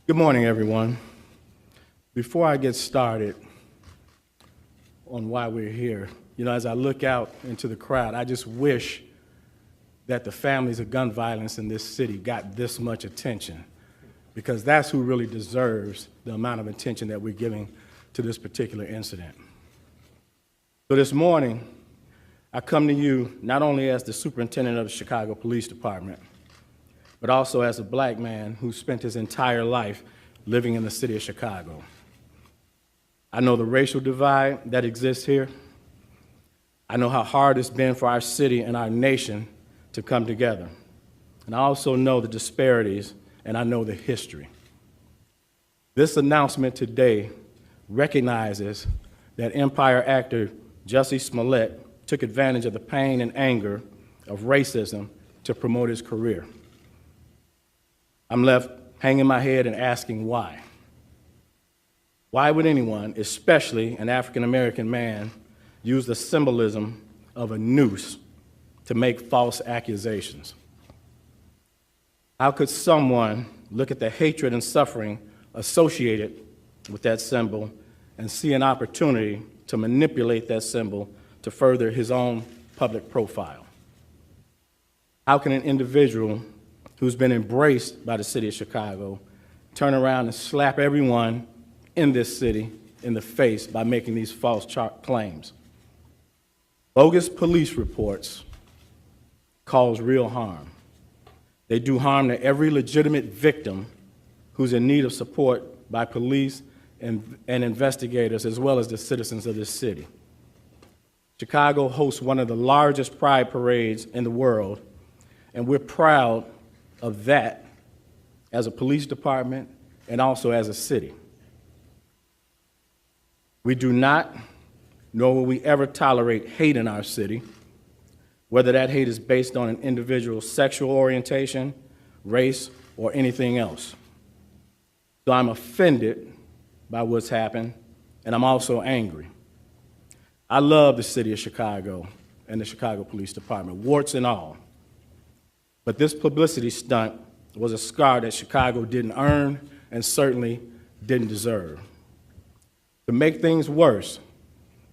Good morning, everyone. Before I get started on why we're here, as I look out into the crowd, I just wish that the families of gun violence in this city got this much attention, because that's who really deserves the amount of attention that we're giving to this particular incident. So this morning, I come to you not only as the superintendent of the Chicago Police Department, but also as a black man who spent his entire life living in the city of Chicago. I know the racial divide that exists here. I know how hard it's been for our city and our nation to come together. And I also know the disparities, and I know the history. This announcement today recognizes that Empire actor Jussie Smollett took advantage of the pain and anger of racism to promote his career. I'm left hanging my head and asking why. Why would anyone, especially an African-American man, use the symbolism of a noose to make false accusations? How could someone look at the hatred and suffering associated with that symbol and see an opportunity to manipulate that symbol to further his own public profile? How can an individual who's been embraced by the city of Chicago turn around and slap everyone in this city in the face by making these false claims? Bogus police reports cause real harm. They do harm to every legitimate victim who's in need of support by police and investigators, as well as the citizens of this city. Chicago hosts one of the largest pride parades in the world, and we're proud of that as a police department and also as a city. We do not, nor will we ever tolerate hate in our city, whether that hate is based on an individual's sexual orientation, race, or anything else. So I'm offended by what's happened, and I'm also angry. I love the city of Chicago and the Chicago Police Department, warts and all. But this publicity stunt was a scar that Chicago didn't earn and certainly didn't deserve. To make things worse,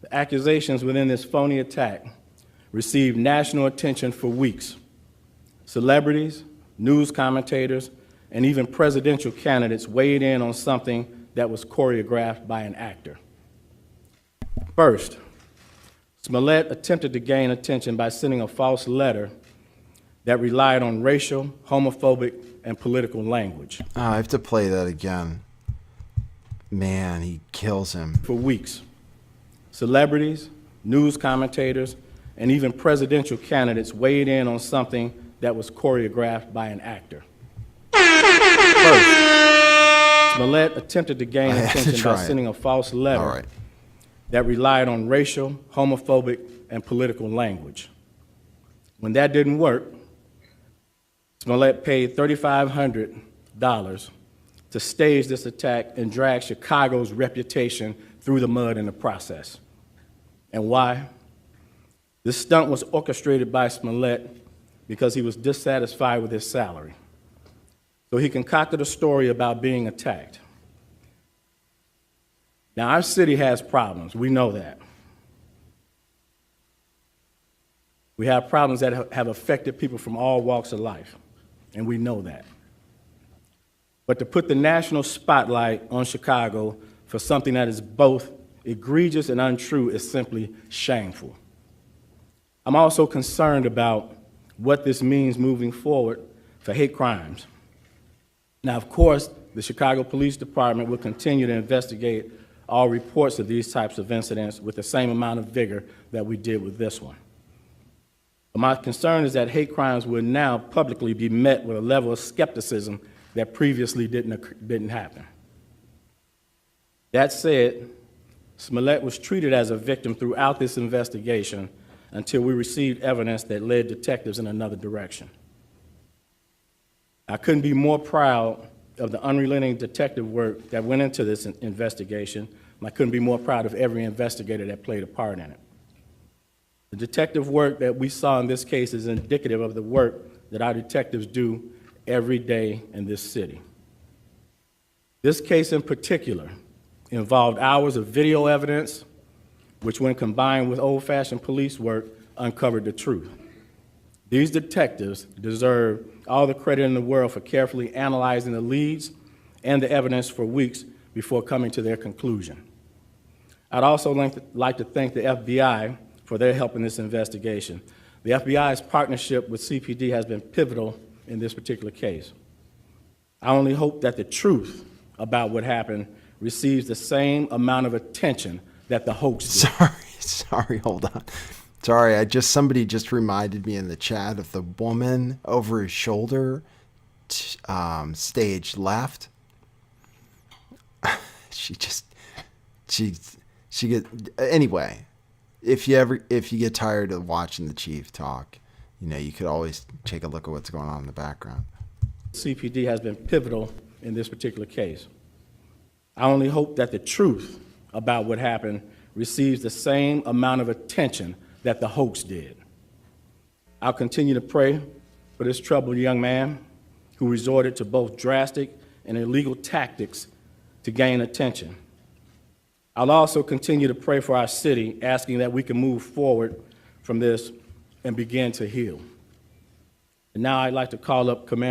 the accusations within this phony attack received national attention for weeks. Celebrities, news commentators, and even presidential candidates weighed in on something that was choreographed by an actor. First, Smollett attempted to gain attention by sending a false letter that relied on racial, homophobic, and political language. Oh, I have to play that again. Man, he kills him. For weeks, celebrities, news commentators, and even presidential candidates weighed in on something that was choreographed by an actor. First, Smollett attempted to gain attention by sending a false letter that relied on racial, homophobic, and political language. When that didn't work, Smollett paid $3,500 to stage this attack and drag Chicago's reputation through the mud in the process. And why? This stunt was orchestrated by Smollett because he was dissatisfied with his salary. So he concocted a story about being attacked. Now, our city has problems. We know that. We have problems that have affected people from all walks of life, and we know that. But to put the national spotlight on Chicago for something that is both egregious and untrue is simply shameful. I'm also concerned about what this means moving forward for hate crimes. Now, of course, the Chicago Police Department will continue to investigate all reports of these types of incidents with the same amount of vigor that we did with this one. But my concern is that hate crimes will now publicly be met with a level of skepticism that previously didn't happen. That said, Smollett was treated as a victim throughout this investigation until we received evidence that led detectives in another direction. I couldn't be more proud of the unrelenting detective work that went into this investigation, and I couldn't be more proud of every investigator that played a part in it. The detective work that we saw in this case is indicative of the work that our detectives do every day in this city. This case in particular involved hours of video evidence, which when combined with old-fashioned police work, uncovered the truth. These detectives deserve all the credit in the world for carefully analyzing the leads and the evidence for weeks before coming to their conclusion. I'd also like to thank the FBI for their help in this investigation. The FBI's partnership with CPD has been pivotal in this particular case. I only hope that the truth about what happened receives the same amount of attention that the hoax did. Sorry, hold on. Sorry, somebody just reminded me in the chat of the woman over his shoulder, stage left. Anyway, if you get tired of watching the chief talk, you could always take a look at what's going on in the background. CPD has been pivotal in this particular case. I only hope that the truth about what happened receives the same amount of attention that the hoax did. I'll continue to pray for this troubled young man who resorted to both drastic and illegal tactics to gain attention. I'll also continue to pray for our city, asking that we can move forward from this and begin to heal. And now I'd like to call up Commander